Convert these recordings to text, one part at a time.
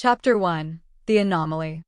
Chapter 1: The Anomaly.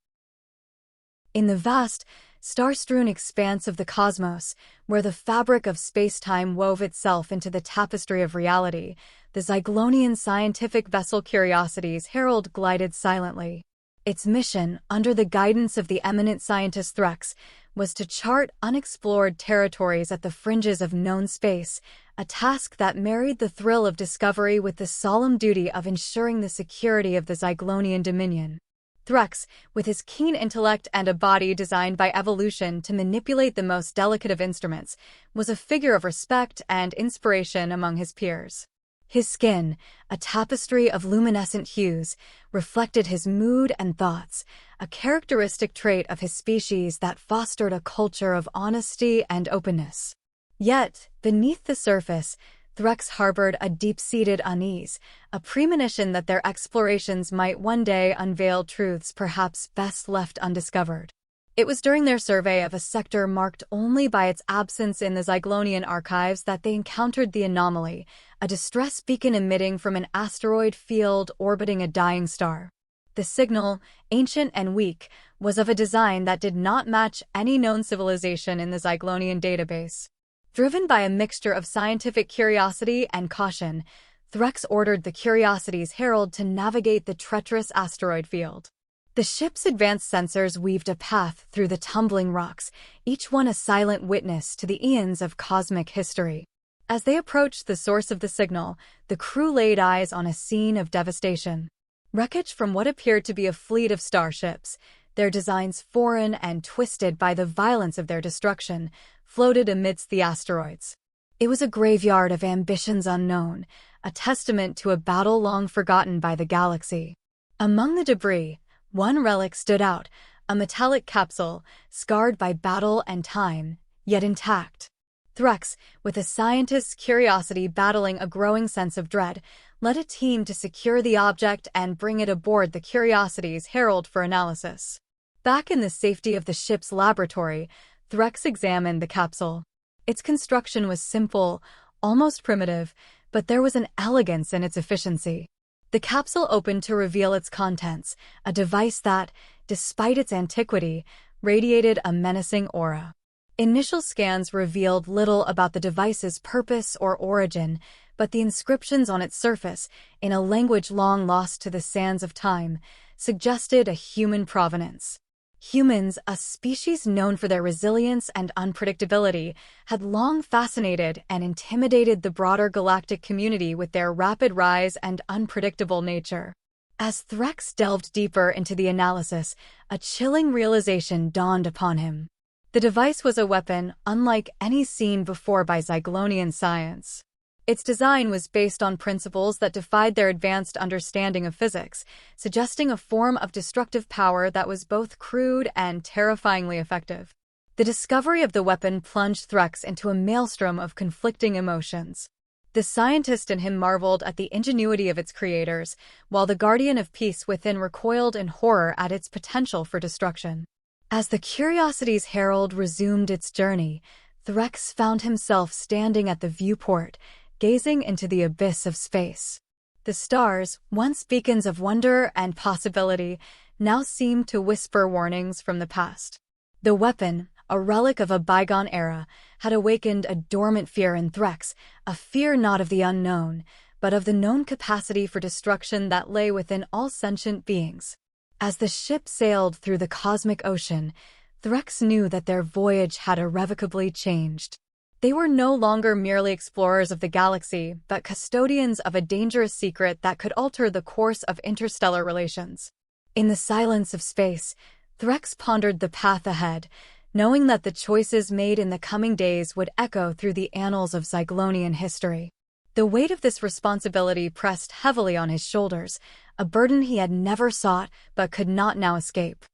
In the vast, star-strewn expanse of the cosmos, where the fabric of space-time wove itself into the tapestry of reality, the Zyklonian scientific vessel Curiosity's Herald glided silently. Its mission, under the guidance of the eminent scientist Threx, was to chart unexplored territories at the fringes of known space, a task that married the thrill of discovery with the solemn duty of ensuring the security of the Zyklonian dominion. Threx, with his keen intellect and a body designed by evolution to manipulate the most delicate of instruments, was a figure of respect and inspiration among his peers. His skin, a tapestry of luminescent hues, reflected his mood and thoughts, a characteristic trait of his species that fostered a culture of honesty and openness. Yet, beneath the surface, Threx harbored a deep-seated unease, a premonition that their explorations might one day unveil truths perhaps best left undiscovered. It was during their survey of a sector marked only by its absence in the Zyklonian archives that they encountered the anomaly, a distress beacon emitting from an asteroid field orbiting a dying star. The signal, ancient and weak, was of a design that did not match any known civilization in the Zyklonian database. Driven by a mixture of scientific curiosity and caution, Threx ordered the Curiosity's Herald to navigate the treacherous asteroid field. The ship's advanced sensors weaved a path through the tumbling rocks, each one a silent witness to the eons of cosmic history. As they approached the source of the signal, the crew laid eyes on a scene of devastation. Wreckage from what appeared to be a fleet of starships, their designs foreign and twisted by the violence of their destruction, floated amidst the asteroids. It was a graveyard of ambitions unknown, a testament to a battle long forgotten by the galaxy. Among the debris, one relic stood out, a metallic capsule, scarred by battle and time, yet intact. Threx, with a scientist's curiosity battling a growing sense of dread, led a team to secure the object and bring it aboard the Curiosity's Herald for analysis. Back in the safety of the ship's laboratory, Threx examined the capsule. Its construction was simple, almost primitive, but there was an elegance in its efficiency. The capsule opened to reveal its contents, a device that, despite its antiquity, radiated a menacing aura. Initial scans revealed little about the device's purpose or origin, but the inscriptions on its surface, in a language long lost to the sands of time, suggested a human provenance. Humans, a species known for their resilience and unpredictability, had long fascinated and intimidated the broader galactic community with their rapid rise and unpredictable nature. As Threx delved deeper into the analysis, a chilling realization dawned upon him. The device was a weapon unlike any seen before by Zyklonian science. Its design was based on principles that defied their advanced understanding of physics, suggesting a form of destructive power that was both crude and terrifyingly effective. The discovery of the weapon plunged Threx into a maelstrom of conflicting emotions. The scientist in him marveled at the ingenuity of its creators, while the guardian of peace within recoiled in horror at its potential for destruction. As the Curiosity's Herald resumed its journey, Threx found himself standing at the viewport, gazing into the abyss of space. The stars, once beacons of wonder and possibility, now seemed to whisper warnings from the past. The weapon, a relic of a bygone era, had awakened a dormant fear in Threx, a fear not of the unknown, but of the known capacity for destruction that lay within all sentient beings. As the ship sailed through the cosmic ocean, Threx knew that their voyage had irrevocably changed. They were no longer merely explorers of the galaxy, but custodians of a dangerous secret that could alter the course of interstellar relations. In the silence of space, Threx pondered the path ahead, knowing that the choices made in the coming days would echo through the annals of Zyklonian history. The weight of this responsibility pressed heavily on his shoulders, a burden he had never sought but could not now escape.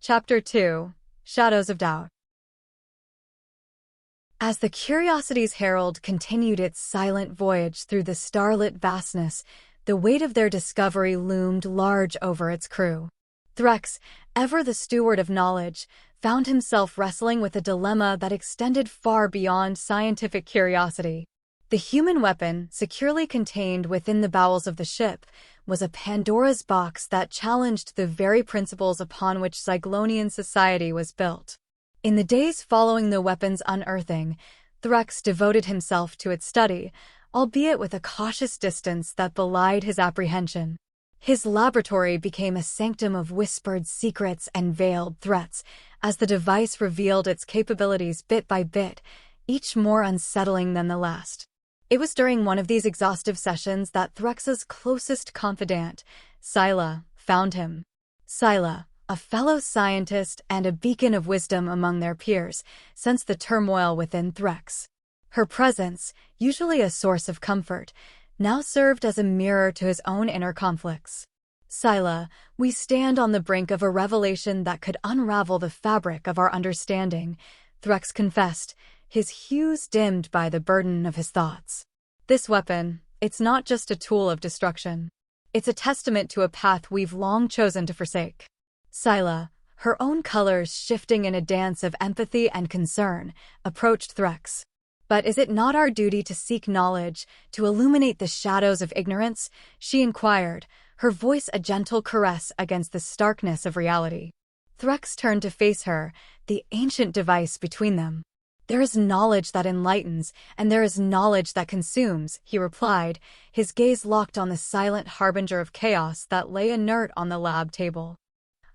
Chapter 2: Shadows of Doubt. As the Curiosity's Herald continued its silent voyage through the starlit vastness, the weight of their discovery loomed large over its crew. Threx, ever the steward of knowledge, found himself wrestling with a dilemma that extended far beyond scientific curiosity. The human weapon, securely contained within the bowels of the ship, was a Pandora's box that challenged the very principles upon which Zyklonian society was built. In the days following the weapon's unearthing, Threx devoted himself to its study, albeit with a cautious distance that belied his apprehension. His laboratory became a sanctum of whispered secrets and veiled threats, as the device revealed its capabilities bit by bit, each more unsettling than the last. It was during one of these exhaustive sessions that Threx's closest confidant, Scylla, found him. Scylla, a fellow scientist and a beacon of wisdom among their peers, sensed the turmoil within Threx. Her presence, usually a source of comfort, now served as a mirror to his own inner conflicts. Scylla, we stand on the brink of a revelation that could unravel the fabric of our understanding, Threx confessed, his hues dimmed by the burden of his thoughts. This weapon, it's not just a tool of destruction. It's a testament to a path we've long chosen to forsake. Scylla, her own colors shifting in a dance of empathy and concern, approached Threx. But is it not our duty to seek knowledge, to illuminate the shadows of ignorance? She inquired, her voice a gentle caress against the starkness of reality. Threx turned to face her, the ancient device between them. There is knowledge that enlightens, and there is knowledge that consumes, he replied, his gaze locked on the silent harbinger of chaos that lay inert on the lab table.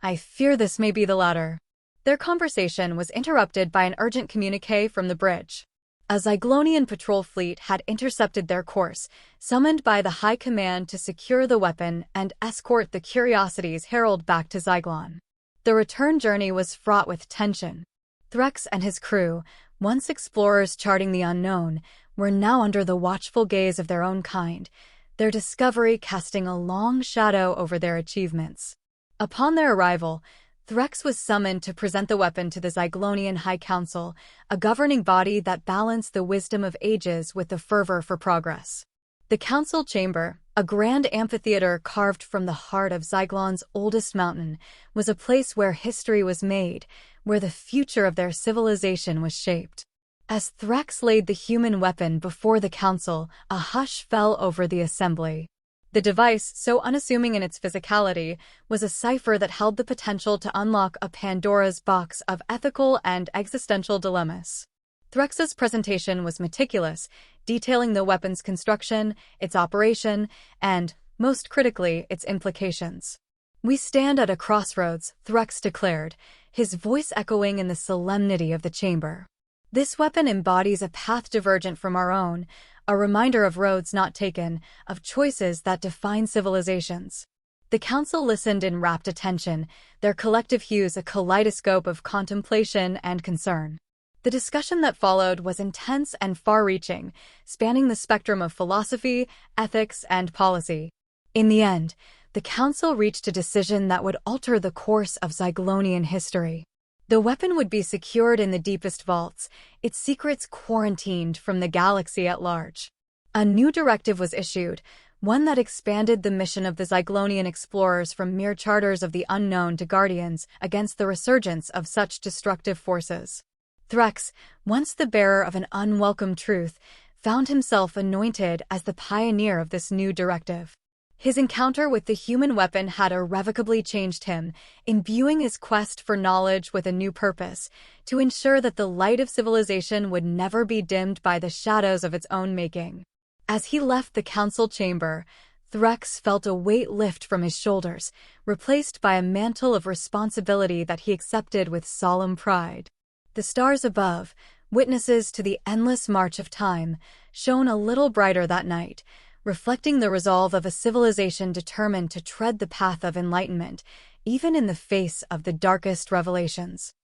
I fear this may be the latter. Their conversation was interrupted by an urgent communiqué from the bridge. A Zyklonian patrol fleet had intercepted their course, summoned by the High Command to secure the weapon and escort the Curiosity's herald back to Zyklon. The return journey was fraught with tension. Threx and his crew, once explorers charting the unknown, were now under the watchful gaze of their own kind, their discovery casting a long shadow over their achievements. Upon their arrival, Threx was summoned to present the weapon to the Zyklonian High Council, a governing body that balanced the wisdom of ages with the fervor for progress. The council chamber, a grand amphitheater carved from the heart of Zyklon's oldest mountain, was a place where history was made, where the future of their civilization was shaped. As Threx laid the human weapon before the council, a hush fell over the assembly. The device, so unassuming in its physicality, was a cipher that held the potential to unlock a Pandora's box of ethical and existential dilemmas. Threx's presentation was meticulous, detailing the weapon's construction, its operation, and, most critically, its implications. We stand at a crossroads, Threx declared, his voice echoing in the solemnity of the chamber. This weapon embodies a path divergent from our own, a reminder of roads not taken, of choices that define civilizations. The council listened in rapt attention, their collective hues a kaleidoscope of contemplation and concern. The discussion that followed was intense and far-reaching, spanning the spectrum of philosophy, ethics, and policy. In the end, the council reached a decision that would alter the course of Zyklonian history. The weapon would be secured in the deepest vaults, its secrets quarantined from the galaxy at large. A new directive was issued, one that expanded the mission of the Zyklonian explorers from mere charters of the unknown to guardians against the resurgence of such destructive forces. Threx, once the bearer of an unwelcome truth, found himself anointed as the pioneer of this new directive. His encounter with the human weapon had irrevocably changed him, imbuing his quest for knowledge with a new purpose, to ensure that the light of civilization would never be dimmed by the shadows of its own making. As he left the council chamber, Threx felt a weight lift from his shoulders, replaced by a mantle of responsibility that he accepted with solemn pride. The stars above, witnesses to the endless march of time, shone a little brighter that night, reflecting the resolve of a civilization determined to tread the path of enlightenment, even in the face of the darkest revelations.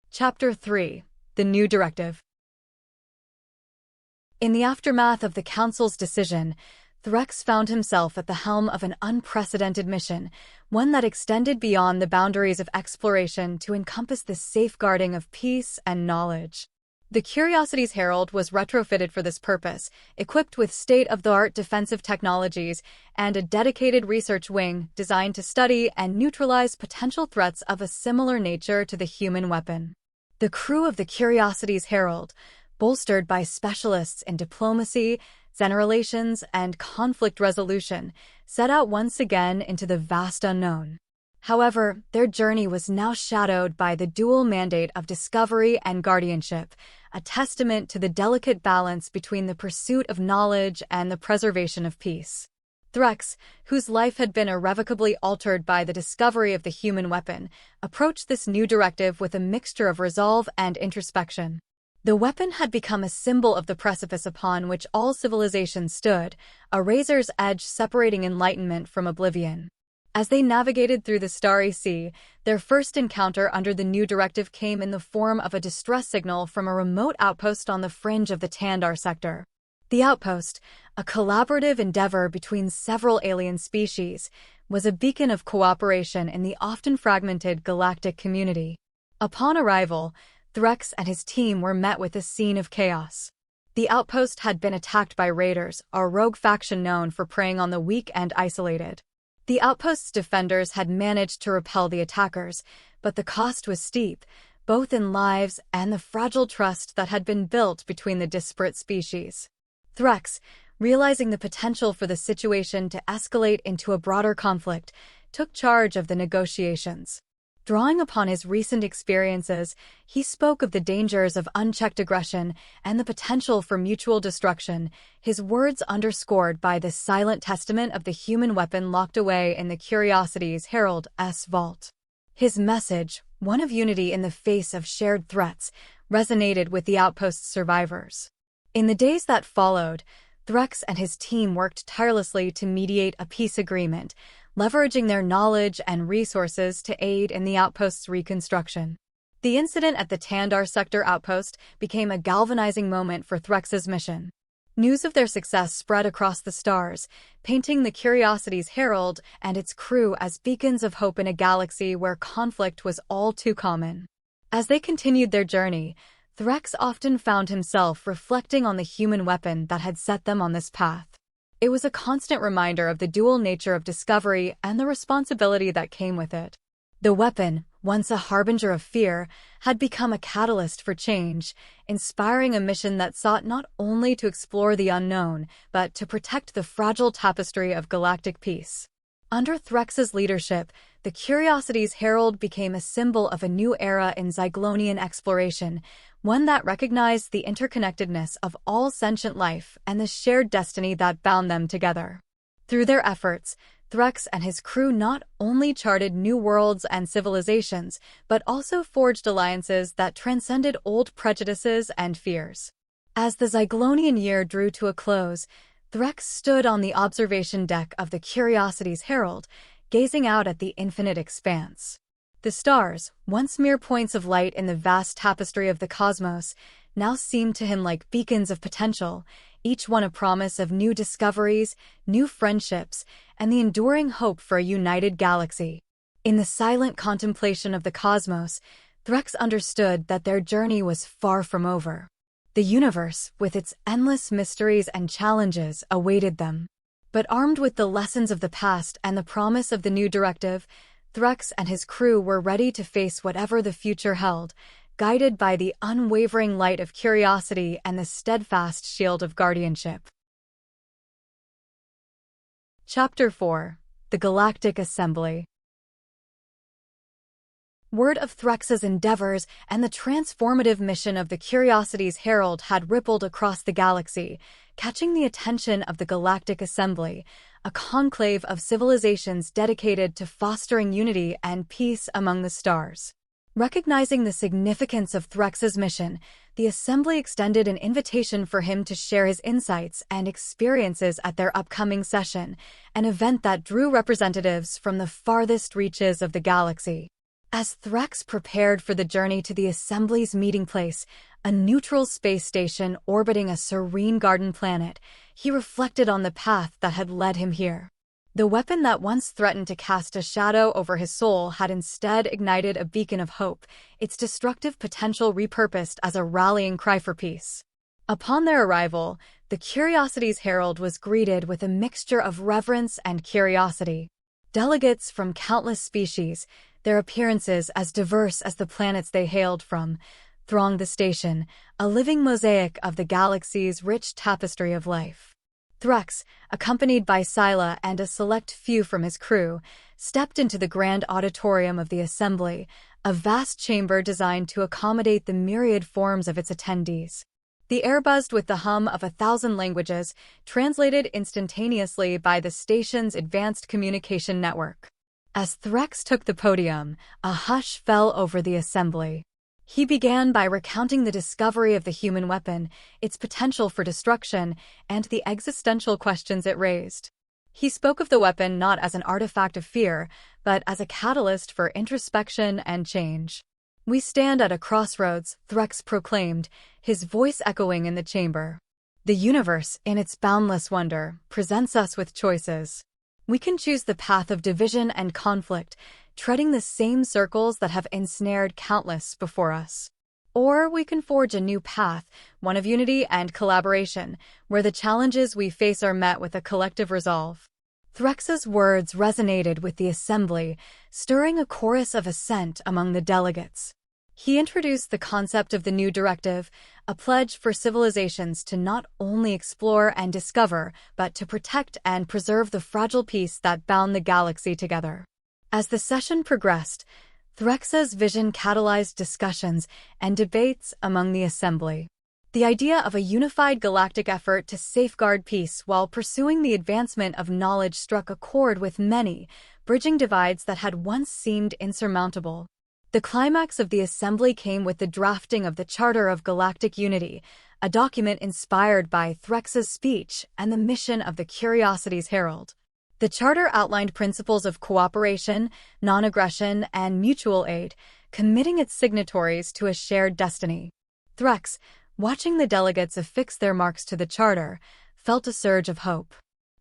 Chapter 3: The New Directive. In the aftermath of the Council's decision, Threx found himself at the helm of an unprecedented mission, one that extended beyond the boundaries of exploration to encompass the safeguarding of peace and knowledge. The Curiosity's Herald was retrofitted for this purpose, equipped with state-of-the-art defensive technologies and a dedicated research wing designed to study and neutralize potential threats of a similar nature to the human weapon. The crew of the Curiosity's Herald, bolstered by specialists in diplomacy, Zen relations, and conflict resolution, set out once again into the vast unknown. However, their journey was now shadowed by the dual mandate of discovery and guardianship, a testament to the delicate balance between the pursuit of knowledge and the preservation of peace. Threx, whose life had been irrevocably altered by the discovery of the human weapon, approached this new directive with a mixture of resolve and introspection. The weapon had become a symbol of the precipice upon which all civilization stood, a razor's edge separating enlightenment from oblivion. As they navigated through the starry sea, their first encounter under the new directive came in the form of a distress signal from a remote outpost on the fringe of the Tandar sector. The outpost, a collaborative endeavor between several alien species, was a beacon of cooperation in the often fragmented galactic community. Upon arrival, Threx and his team were met with a scene of chaos. The outpost had been attacked by raiders, a rogue faction known for preying on the weak and isolated. The outpost's defenders had managed to repel the attackers, but the cost was steep, both in lives and the fragile trust that had been built between the disparate species. Threx, realizing the potential for the situation to escalate into a broader conflict, took charge of the negotiations. Drawing upon his recent experiences, he spoke of the dangers of unchecked aggression and the potential for mutual destruction, his words underscored by the silent testament of the human weapon locked away in the Curiosity's Herald's vault. His message, one of unity in the face of shared threats, resonated with the outpost's survivors. In the days that followed, Threx and his team worked tirelessly to mediate a peace agreement, leveraging their knowledge and resources to aid in the outpost's reconstruction. The incident at the Tandar sector outpost became a galvanizing moment for Threx's mission. News of their success spread across the stars, painting the Curiosity's Herald and its crew as beacons of hope in a galaxy where conflict was all too common. As they continued their journey, Threx often found himself reflecting on the human weapon that had set them on this path. It was a constant reminder of the dual nature of discovery and the responsibility that came with it. The weapon, once a harbinger of fear, had become a catalyst for change, inspiring a mission that sought not only to explore the unknown, but to protect the fragile tapestry of galactic peace. Under Threx's leadership, the Curiosity's Herald became a symbol of a new era in Zyglonian exploration, one that recognized the interconnectedness of all sentient life and the shared destiny that bound them together. Through their efforts, Threx and his crew not only charted new worlds and civilizations, but also forged alliances that transcended old prejudices and fears. As the Zyglonian year drew to a close, Threx stood on the observation deck of the Curiosity's Herald, gazing out at the infinite expanse. The stars, once mere points of light in the vast tapestry of the cosmos, now seemed to him like beacons of potential, each one a promise of new discoveries, new friendships, and the enduring hope for a united galaxy. In the silent contemplation of the cosmos, Threx understood that their journey was far from over. The universe, with its endless mysteries and challenges, awaited them. But armed with the lessons of the past and the promise of the new directive, Threx and his crew were ready to face whatever the future held, guided by the unwavering light of curiosity and the steadfast shield of guardianship. Chapter 4: The Galactic Assembly. Word of Threx's endeavors and the transformative mission of the Curiosity's Herald had rippled across the galaxy, catching the attention of the Galactic Assembly, a conclave of civilizations dedicated to fostering unity and peace among the stars. Recognizing the significance of Threx's mission, the Assembly extended an invitation for him to share his insights and experiences at their upcoming session, an event that drew representatives from the farthest reaches of the galaxy. As Threx prepared for the journey to the Assembly's meeting place, a neutral space station orbiting a serene garden planet, he reflected on the path that had led him here. The weapon that once threatened to cast a shadow over his soul had instead ignited a beacon of hope, its destructive potential repurposed as a rallying cry for peace. Upon their arrival, the Curiosity's Herald was greeted with a mixture of reverence and curiosity. Delegates from countless species, their appearances as diverse as the planets they hailed from, thronged the station, a living mosaic of the galaxy's rich tapestry of life. Threx, accompanied by Scylla and a select few from his crew, stepped into the grand auditorium of the Assembly, a vast chamber designed to accommodate the myriad forms of its attendees. The air buzzed with the hum of 1,000 languages, translated instantaneously by the station's advanced communication network. As Threx took the podium, a hush fell over the Assembly. He began by recounting the discovery of the human weapon, its potential for destruction, and the existential questions it raised. He spoke of the weapon not as an artifact of fear, but as a catalyst for introspection and change. "We stand at a crossroads," Threx proclaimed, his voice echoing in the chamber. "The universe, in its boundless wonder, presents us with choices. We can choose the path of division and conflict, treading the same circles that have ensnared countless before us. Or we can forge a new path, one of unity and collaboration, where the challenges we face are met with a collective resolve." Threx's words resonated with the Assembly, stirring a chorus of assent among the delegates. He introduced the concept of the new Directive, a pledge for civilizations to not only explore and discover, but to protect and preserve the fragile peace that bound the galaxy together. As the session progressed, Threx's vision catalyzed discussions and debates among the Assembly. The idea of a unified galactic effort to safeguard peace while pursuing the advancement of knowledge struck a chord with many, bridging divides that had once seemed insurmountable. The climax of the Assembly came with the drafting of the Charter of Galactic Unity, a document inspired by Threx's speech and the mission of the Curiosity's Herald. The Charter outlined principles of cooperation, non-aggression, and mutual aid, committing its signatories to a shared destiny. Threx, watching the delegates affix their marks to the Charter, felt a surge of hope.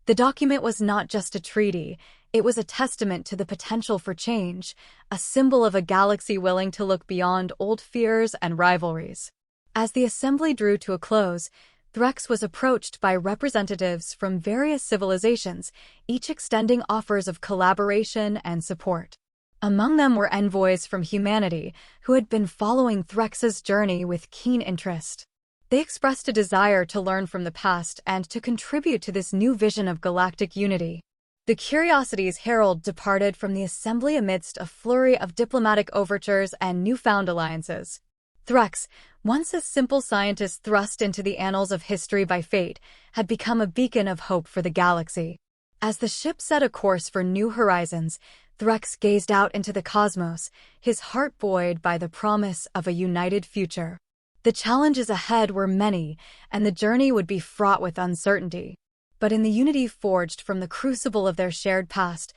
The document was not just a treaty, it was a testament to the potential for change, a symbol of a galaxy willing to look beyond old fears and rivalries. As the Assembly drew to a close, Threx was approached by representatives from various civilizations, each extending offers of collaboration and support. Among them were envoys from humanity, who had been following Threx's journey with keen interest. They expressed a desire to learn from the past and to contribute to this new vision of galactic unity. The Curiosity's Herald departed from the Assembly amidst a flurry of diplomatic overtures and newfound alliances. Threx, once a simple scientist thrust into the annals of history by fate, had become a beacon of hope for the galaxy. As the ship set a course for new horizons, Threx gazed out into the cosmos, his heart buoyed by the promise of a united future. The challenges ahead were many, and the journey would be fraught with uncertainty. But in the unity forged from the crucible of their shared past,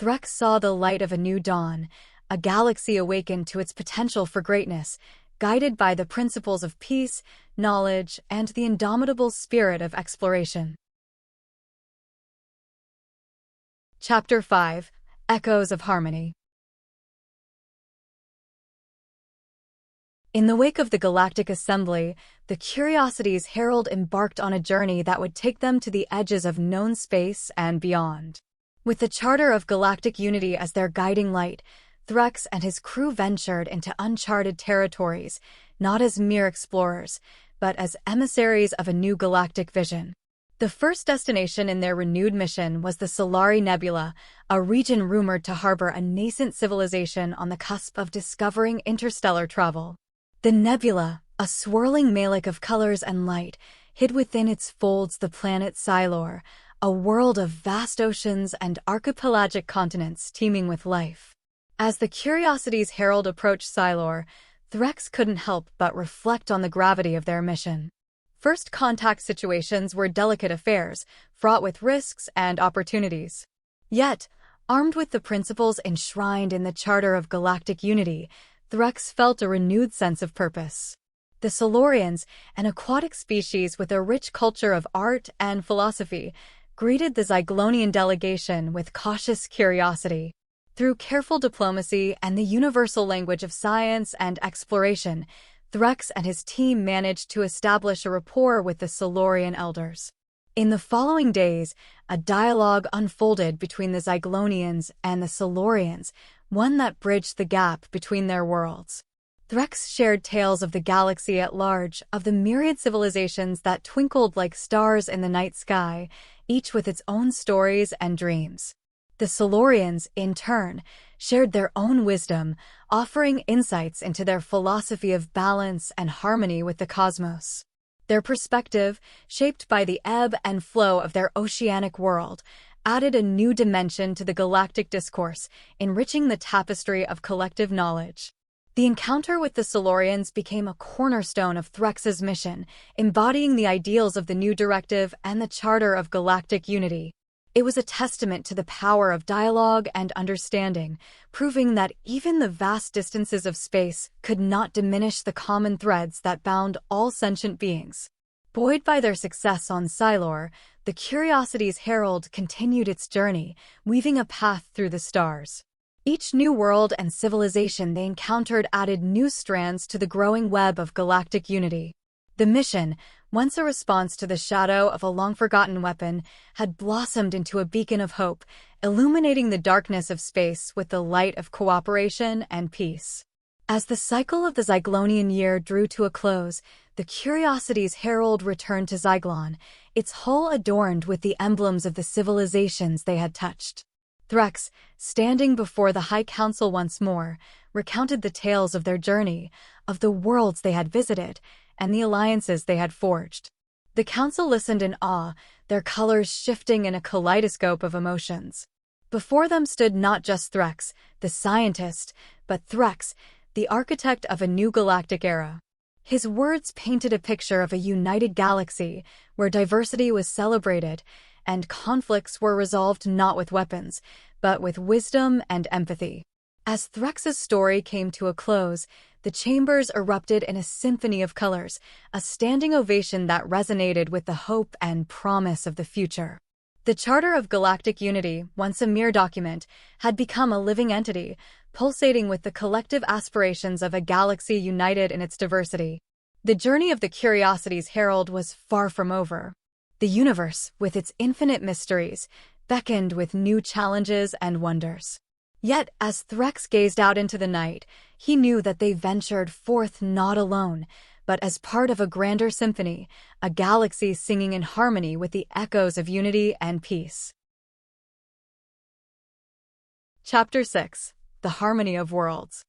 Threx saw the light of a new dawn, a galaxy awakened to its potential for greatness, guided by the principles of peace, knowledge, and the indomitable spirit of exploration. Chapter 5: Echoes of Harmony. In the wake of the Galactic Assembly, the Curiosity's Herald embarked on a journey that would take them to the edges of known space and beyond. With the Charter of Galactic Unity as their guiding light, Threx and his crew ventured into uncharted territories, not as mere explorers, but as emissaries of a new galactic vision. The first destination in their renewed mission was the Solari Nebula, a region rumored to harbor a nascent civilization on the cusp of discovering interstellar travel. The nebula, a swirling mosaic of colors and light, hid within its folds the planet Xylor, a world of vast oceans and archipelagic continents teeming with life. As the Curiosity's Herald approached Xylor, Threx couldn't help but reflect on the gravity of their mission. First contact situations were delicate affairs, fraught with risks and opportunities. Yet, armed with the principles enshrined in the Charter of Galactic Unity, Threx felt a renewed sense of purpose. The Solarians, an aquatic species with a rich culture of art and philosophy, greeted the Zyglonian delegation with cautious curiosity. Through careful diplomacy and the universal language of science and exploration, Threx and his team managed to establish a rapport with the Solarian elders. In the following days, a dialogue unfolded between the Zyglonians and the Solarians, one that bridged the gap between their worlds. Threx shared tales of the galaxy at large, of the myriad civilizations that twinkled like stars in the night sky, each with its own stories and dreams. The Silurians, in turn, shared their own wisdom, offering insights into their philosophy of balance and harmony with the cosmos. Their perspective, shaped by the ebb and flow of their oceanic world, added a new dimension to the galactic discourse, enriching the tapestry of collective knowledge. The encounter with the Silurians became a cornerstone of Threx's mission, embodying the ideals of the new Directive and the Charter of Galactic Unity. It was a testament to the power of dialogue and understanding, proving that even the vast distances of space could not diminish the common threads that bound all sentient beings. Buoyed by their success on Silor, the Curiosity's Herald continued its journey, weaving a path through the stars. Each new world and civilization they encountered added new strands to the growing web of galactic unity. The mission, once a response to the shadow of a long-forgotten weapon, had blossomed into a beacon of hope, illuminating the darkness of space with the light of cooperation and peace. As the cycle of the Zyklonian year drew to a close, the Curiosity's Herald returned to Zyklon, its hull adorned with the emblems of the civilizations they had touched. Threx, standing before the High Council once more, recounted the tales of their journey, of the worlds they had visited, and the alliances they had forged. The council listened in awe, their colors shifting in a kaleidoscope of emotions. Before them stood not just Threx, the scientist, but Threx, the architect of a new galactic era. His words painted a picture of a united galaxy, where diversity was celebrated, and conflicts were resolved not with weapons, but with wisdom and empathy. As Threx's story came to a close, the chambers erupted in a symphony of colors, a standing ovation that resonated with the hope and promise of the future. The Charter of Galactic Unity, once a mere document, had become a living entity, pulsating with the collective aspirations of a galaxy united in its diversity. The journey of the Curiosity's Herald was far from over. The universe, with its infinite mysteries, beckoned with new challenges and wonders. Yet, as Threx gazed out into the night, he knew that they ventured forth not alone, but as part of a grander symphony, a galaxy singing in harmony with the echoes of unity and peace. Chapter 6: The Harmony of Worlds.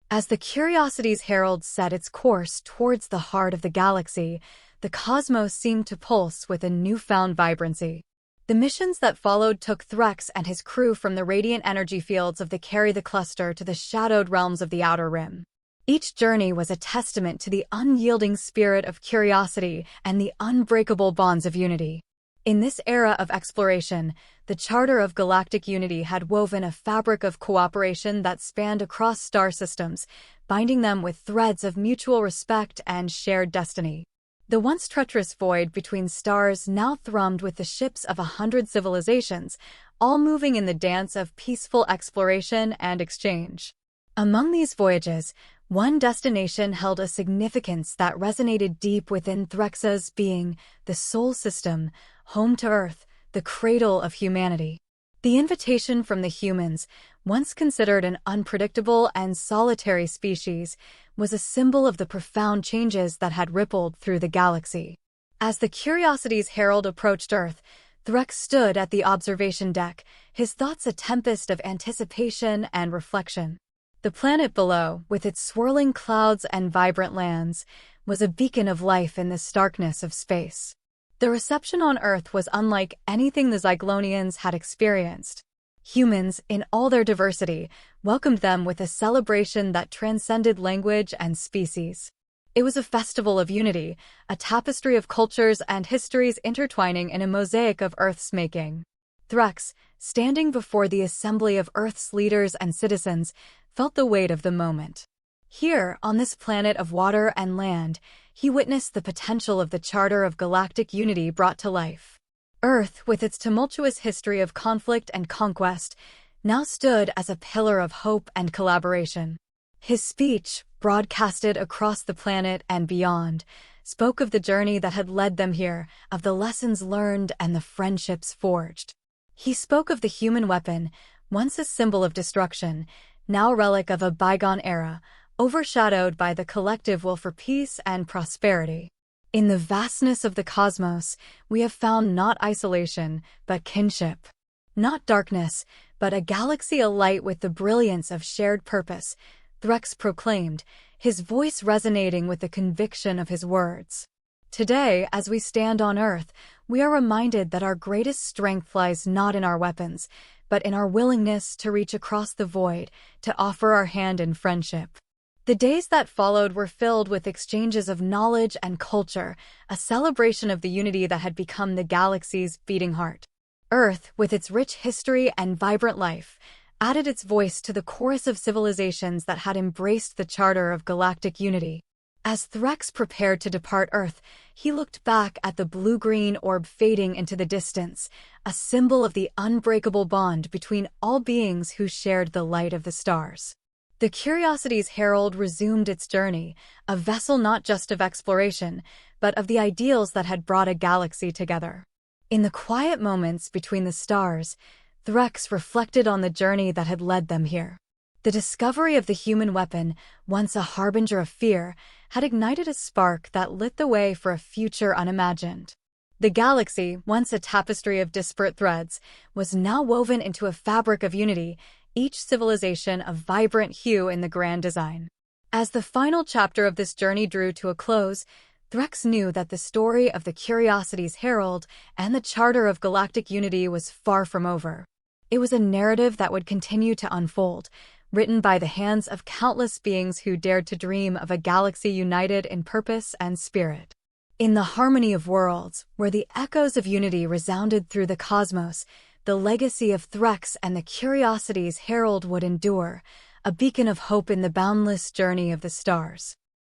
As the Curiosity's Herald set its course towards the heart of the galaxy, the cosmos seemed to pulse with a newfound vibrancy. The missions that followed took Threx and his crew from the radiant energy fields of the Carry the Cluster to the shadowed realms of the Outer Rim. Each journey was a testament to the unyielding spirit of curiosity and the unbreakable bonds of unity. In this era of exploration, the Charter of Galactic Unity had woven a fabric of cooperation that spanned across star systems, binding them with threads of mutual respect and shared destiny. The once treacherous void between stars now thrummed with the ships of 100 civilizations, all moving in the dance of peaceful exploration and exchange. Among these voyages, one destination held a significance that resonated deep within Threx's being: the Sol System, home to Earth, the cradle of humanity. The invitation from the humans, once considered an unpredictable and solitary species, was a symbol of the profound changes that had rippled through the galaxy. As the Curiosity's Herald approached Earth, Threx stood at the observation deck, his thoughts a tempest of anticipation and reflection. The planet below, with its swirling clouds and vibrant lands, was a beacon of life in the starkness of space. The reception on Earth was unlike anything the Zyklonians had experienced. Humans, in all their diversity, welcomed them with a celebration that transcended language and species. It was a festival of unity, a tapestry of cultures and histories intertwining in a mosaic of Earth's making. Threx, standing before the assembly of Earth's leaders and citizens, felt the weight of the moment. Here, on this planet of water and land, he witnessed the potential of the Charter of Galactic Unity brought to life. Earth, with its tumultuous history of conflict and conquest, now stood as a pillar of hope and collaboration. His speech, broadcasted across the planet and beyond, spoke of the journey that had led them here, of the lessons learned and the friendships forged. He spoke of the human weapon, once a symbol of destruction, now a relic of a bygone era, overshadowed by the collective will for peace and prosperity. In the vastness of the cosmos, we have found not isolation, but kinship. Not darkness, but a galaxy alight with the brilliance of shared purpose, Threx proclaimed, his voice resonating with the conviction of his words. Today, as we stand on Earth, we are reminded that our greatest strength lies not in our weapons, but in our willingness to reach across the void, to offer our hand in friendship. The days that followed were filled with exchanges of knowledge and culture, a celebration of the unity that had become the galaxy's beating heart. Earth, with its rich history and vibrant life, added its voice to the chorus of civilizations that had embraced the charter of galactic unity. As Threx prepared to depart Earth, he looked back at the blue-green orb fading into the distance, a symbol of the unbreakable bond between all beings who shared the light of the stars. The Curiosity's herald resumed its journey, a vessel not just of exploration, but of the ideals that had brought a galaxy together. In the quiet moments between the stars, Threx reflected on the journey that had led them here. The discovery of the human weapon, once a harbinger of fear, had ignited a spark that lit the way for a future unimagined. The galaxy, once a tapestry of disparate threads, was now woven into a fabric of unity, each civilization a vibrant hue in the grand design. As the final chapter of this journey drew to a close, Threx knew that the story of the Curiosity's herald and the charter of galactic unity was far from over. It was a narrative that would continue to unfold, written by the hands of countless beings who dared to dream of a galaxy united in purpose and spirit. In the harmony of worlds, where the echoes of unity resounded through the cosmos, the legacy of Threx and the Curiosity's herald would endure, a beacon of hope in the boundless journey of the stars.